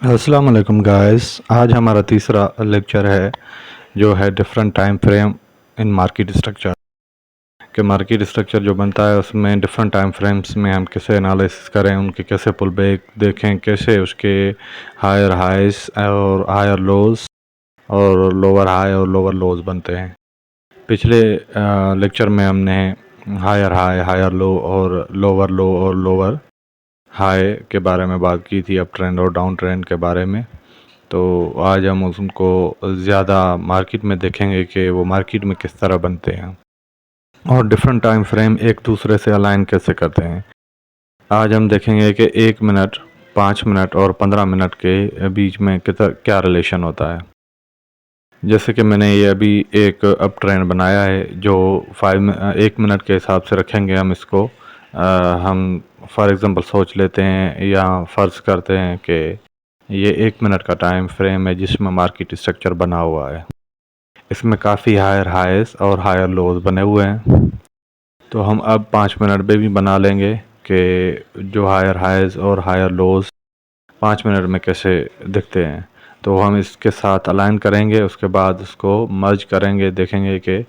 अस्सलाम वालेकुम गाइस। आज हमारा तीसरा लेक्चर है जो है different time frame in market structure. कि मार्केट स्ट्रक्चर जो बनता है उसमें डिफरेंट टाइम फ्रेम्स में हम कैसे एनालिसिस करें, उनके कैसे पुल बैक देखें, कैसे उसके हायर हाइस और हायर लोज और लोअर हाई और लोअर लोज बनते हैं। पिछले लेक्चर में हमने हायर हाई, हायर लो और लोअर हाई के बारे में बात की थी, अप ट्रेंड और डाउन ट्रेंड के बारे में। तो आज हम उनको ज़्यादा मार्केट में देखेंगे कि वो मार्केट में किस तरह बनते हैं और डिफरेंट टाइम फ्रेम एक दूसरे से अलाइन कैसे करते हैं। आज हम देखेंगे कि 1 मिनट, 5 मिनट और 15 मिनट के बीच में क्या रिलेशन होता है। जैसे कि मैंने ये अभी एक अप ट्रेंड बनाया है जो 1 मिनट के हिसाब से रखेंगे हम इसको। हम फॉर एग्ज़ाम्पल सोच लेते हैं या फ़र्ज़ करते हैं कि ये 1 मिनट का टाइम फ्रेम है जिसमें मार्केट स्ट्रक्चर बना हुआ है। इसमें काफ़ी हायर हाइस और हायर लोज बने हुए हैं। तो हम अब 5 मिनट में भी बना लेंगे कि जो हायर हाइस और हायर लोज 5 मिनट में कैसे दिखते हैं। तो हम इसके साथ अलाइन करेंगे, उसके बाद उसको मर्ज करेंगे, देखेंगे कि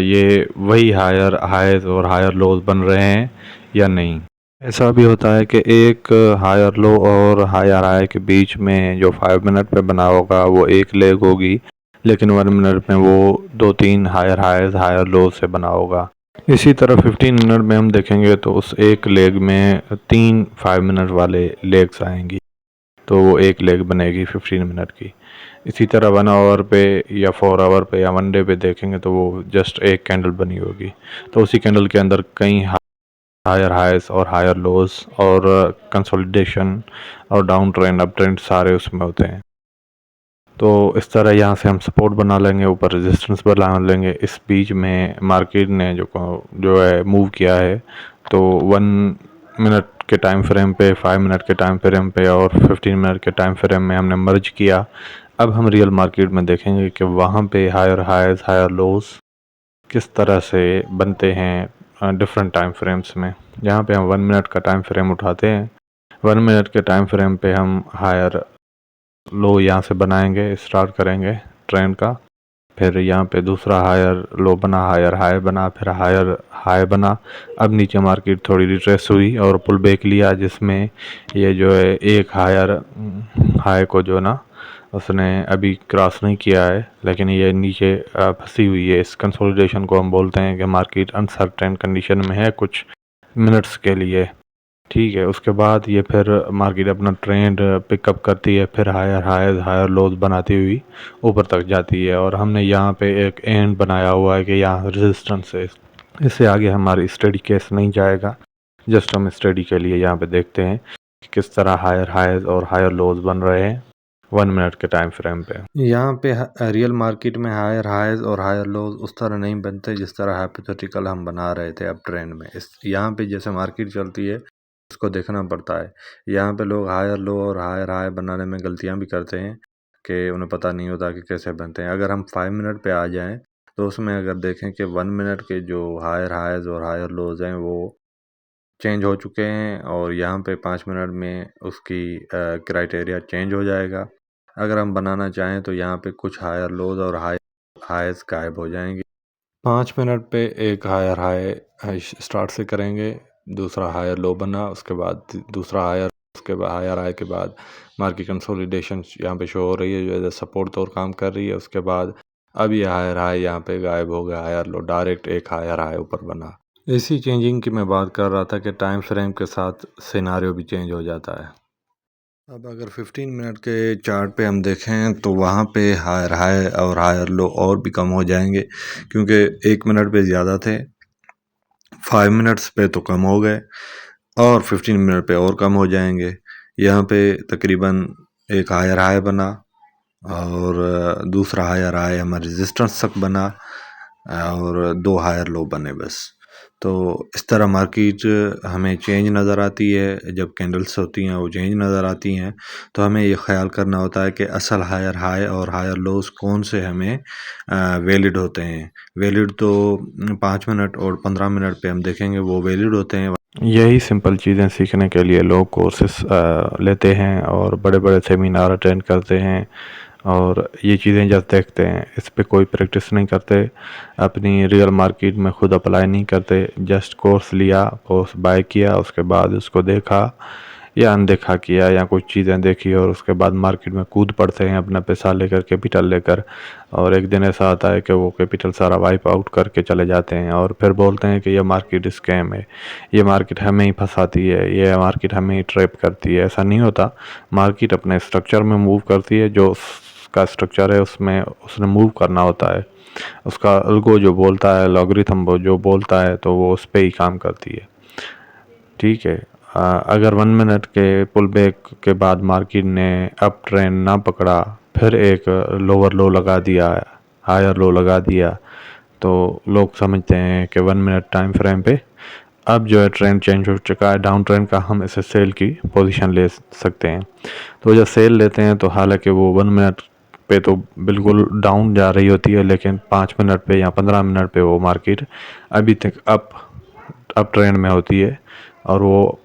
ये वही हायर हाइस और हायर लोज बन रहे हैं या नहीं। ऐसा भी होता है कि एक हायर लो और हायर हाई के बीच में जो 5 मिनट पे बना होगा वो एक लेग होगी, लेकिन 1 मिनट में वो 2-3 हायर हाइज हायर लो से बना होगा। इसी तरह 15 मिनट में हम देखेंगे तो उस एक लेग में 3 5 मिनट वाले लेग्स आएंगी, तो वो एक लेग बनेगी 15 मिनट की। इसी तरह 1 आवर पे या 4 आवर पे या 1 डे पे देखेंगे तो वो जस्ट एक कैंडल बनी होगी। तो उसी कैंडल के अंदर कई हायर हाइस और हायर लोज और कंसोलिडेशन और डाउन ट्रेंड, अप ट्रेंड सारे उसमें होते हैं। तो इस तरह यहाँ से हम सपोर्ट बना लेंगे, ऊपर रेजिस्टेंस बना लेंगे। इस बीच में मार्केट ने जो है मूव किया है, तो 1 मिनट के टाइम फ्रेम पे, 5 मिनट के टाइम फ्रेम पे और 15 मिनट के टाइम फ्रेम में हमने मर्ज किया। अब हम रियल मार्केट में देखेंगे कि वहाँ पे हायर हाइज हायर लोज किस तरह से बनते हैं डिफरेंट टाइम फ्रेम्स में। यहाँ पे हम 1 मिनट का टाइम फ्रेम उठाते हैं। 1 मिनट के टाइम फ्रेम पे हम हायर लो यहाँ से बनाएंगे, स्टार्ट करेंगे ट्रेंड का। फिर यहाँ पे दूसरा हायर लो बना, हायर हाई बना, फिर हायर हाई बना। अब नीचे मार्केट थोड़ी रिट्रेस हुई और पुल बैक लिया, जिसमें ये जो है एक हायर हाई को जो ना उसने अभी क्रॉस नहीं किया है, लेकिन ये नीचे फंसी हुई है। इस कंसोलिडेशन को हम बोलते हैं कि मार्केट अनसर्टेन कंडीशन में है कुछ मिनट्स के लिए। ठीक है, उसके बाद ये फिर मार्केट अपना ट्रेंड पिकअप करती है, फिर हायर हायर हायर लोज बनाती हुई ऊपर तक जाती है। और हमने यहाँ पे एक एंड बनाया हुआ है कि यहाँ रेजिस्टेंस है। इससे आगे हमारी स्टडी केस नहीं जाएगा, जस्ट हम स्टडी के लिए यहाँ पे देखते हैं कि किस तरह हायर हाइज और हायर लोज बन रहे हैं 1 मिनट के टाइम फ्रेम पे। यहाँ पे रियल मार्केट में हायर हाइज और हायर लोज उस तरह नहीं बनते जिस तरह हाइपोथेटिकल हम बना रहे थे अप ट्रेंड में। इस यहाँ पे जैसे मार्केट चलती है उसको देखना पड़ता है। यहाँ पे लोग हायर लो और हायर हाई बनाने में गलतियाँ भी करते हैं कि उन्हें पता नहीं होता कि कैसे बनते हैं। अगर हम 5 मिनट पे आ जाएं तो उसमें अगर देखें कि 1 मिनट के जो हायर हाइज और हायर लोज हैं वो चेंज हो चुके हैं, और यहाँ पे 5 मिनट में उसकी क्राइटेरिया चेंज हो जाएगा। अगर हम बनाना चाहें तो यहाँ पे कुछ हायर लोज और हाइज गायब हो जाएंगे। 5 मिनट पे एक हायर हाई स्टार्ट से करेंगे, दूसरा हायर लो बना, उसके बाद दूसरा हायर, उसके बाद हायर हाई के बाद मार्केट कंसोलिडेशन यहाँ पे शो हो रही है जो एज सपोर्ट तौर काम कर रही है। उसके बाद अब ये हायर हाई यहाँ पे गायब हो गया, हायर लो, डायरेक्ट एक हायर हाई ऊपर बना। इसी चेंजिंग की मैं बात कर रहा था कि टाइम फ्रेम के साथ सिनारियो भी चेंज हो जाता है। अब अगर 15 मिनट के चार्ट पे हम देखें तो वहाँ पे हायर हाई और हायर लो और भी कम हो जाएंगे, क्योंकि 1 मिनट पे ज़्यादा थे, 5 मिनट्स पे तो कम हो गए और 15 मिनट पे और कम हो जाएंगे। यहाँ पे तकरीबन एक हायर हाई बना और दूसरा हायर हाई हमारे रेजिस्टेंस तक बना और 2 हायर लो बने बस। तो इस तरह मार्केट हमें चेंज नज़र आती है, जब कैंडल्स होती हैं वो चेंज नज़र आती हैं। तो हमें ये ख्याल करना होता है कि असल हायर हाई और हायर लोज कौन से हमें वैलिड होते हैं। वैलिड तो 5 मिनट और 15 मिनट पे हम देखेंगे वो वैलिड होते हैं। यही सिंपल चीज़ें सीखने के लिए लोग कोर्सेस लेते हैं और बड़े बड़े सेमिनार अटेंड करते हैं और ये चीज़ें जब देखते हैं, इस पे कोई प्रैक्टिस नहीं करते, अपनी रियल मार्केट में खुद अप्लाई नहीं करते, जस्ट कोर्स लिया, कोर्स बाय किया, उसके बाद उसको देखा या अनदेखा किया या कुछ चीज़ें देखी और उसके बाद मार्केट में कूद पड़ते हैं अपना पैसा लेकर, कैपिटल लेकर, और एक दिन ऐसा आता है कि वो कैपिटल सारा वाइप आउट करके चले जाते हैं और फिर बोलते हैं कि ये मार्केट स्कैम है, ये मार्केट हमें ही फंसाती है, ये मार्केट हमें ही ट्रैप करती है। ऐसा नहीं होता, मार्केट अपने स्ट्रक्चर में मूव करती है, जो उसका स्ट्रक्चर है उसमें उसने मूव करना होता है, उसका अल्गो जो बोलता है, लॉगरिथम जो बोलता है, तो वो उस पर ही काम करती है। ठीक है, अगर 1 मिनट के पुल बैक के बाद मार्केट ने अप ट्रेंड ना पकड़ा, फिर एक लोअर लो लगा दिया, हायर लो लगा दिया, तो लोग समझते हैं कि 1 मिनट टाइम फ्रेम पे अब जो है ट्रेंड चेंज हो चुका है डाउन ट्रेंड का, हम इसे सेल की पोजीशन ले सकते हैं। तो जब सेल लेते हैं तो हालांकि वो 1 मिनट पे तो बिल्कुल डाउन जा रही होती है, लेकिन 5 मिनट पे या 15 मिनट पे वो मार्केट अभी तक अप ट्रेंड में होती है और वो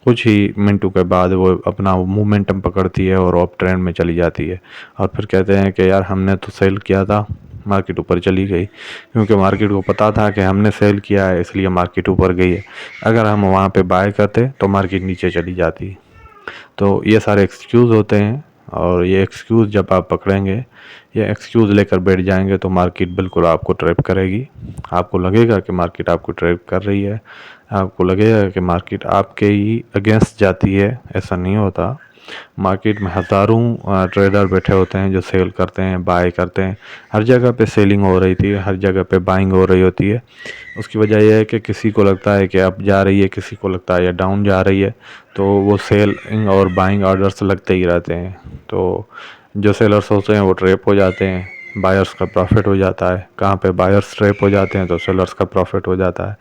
कुछ ही मिनटों के बाद वो अपना मोमेंटम पकड़ती है और अप ट्रेंड में चली जाती है। और फिर कहते हैं कि यार हमने तो सेल किया था, मार्केट ऊपर चली गई, क्योंकि मार्केट को पता था कि हमने सेल किया है इसलिए मार्केट ऊपर गई है, अगर हम वहाँ पे बाय करते तो मार्केट नीचे चली जाती। तो ये सारे एक्सक्यूज़ होते हैं और ये एक्सक्यूज़ जब आप पकड़ेंगे, ये एक्सक्यूज़ लेकर बैठ जाएंगे तो मार्केट बिल्कुल आपको ट्रैप करेगी। आपको लगेगा कि मार्केट आपको ट्रैप कर रही है, आपको लगेगा कि मार्केट आपके ही अगेंस्ट जाती है, ऐसा नहीं होता। मार्केट में हज़ारों ट्रेडर बैठे होते हैं जो सेल करते हैं, बाय करते हैं, हर जगह पे सेलिंग हो रही थी, हर जगह पे बाइंग हो रही होती है। उसकी वजह यह है कि किसी को लगता है कि अप जा रही है, किसी को लगता है या डाउन जा रही है, तो वो सेलिंग और बाइंग ऑर्डर्स लगते ही रहते हैं। तो जो सेलर्स होते हैं वो ट्रैप हो जाते हैं, बायर्स का प्रॉफिट हो जाता है। कहाँ पे बायर्स ट्रैप हो जाते हैं तो सेलर्स का प्रॉफिट हो जाता है।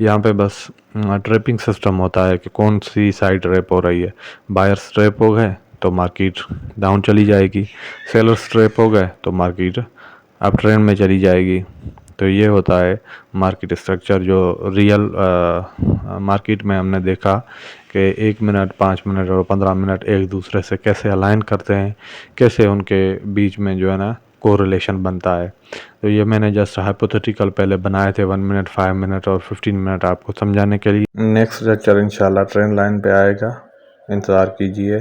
यहाँ पे बस ट्रैपिंग सिस्टम होता है कि कौन सी साइड ट्रैप हो रही है। बायर्स ट्रैप हो गए तो मार्केट डाउन चली जाएगी, सेलर्स ट्रैप हो गए तो मार्केट अप ट्रेंड में चली जाएगी। तो ये होता है मार्केट स्ट्रक्चर, जो रियल मार्केट में हमने देखा कि 1 मिनट, 5 मिनट और 15 मिनट एक दूसरे से कैसे अलाइन करते हैं, कैसे उनके बीच में जो है ना कोरिलेशन बनता है। तो ये मैंने जस्ट हाइपोथेटिकल पहले बनाए थे 1 मिनट, 5 मिनट और 15 मिनट आपको समझाने के लिए। नेक्स्ट लेक्चर इंशाल्लाह ट्रेंड लाइन पे आएगा, इंतज़ार कीजिए।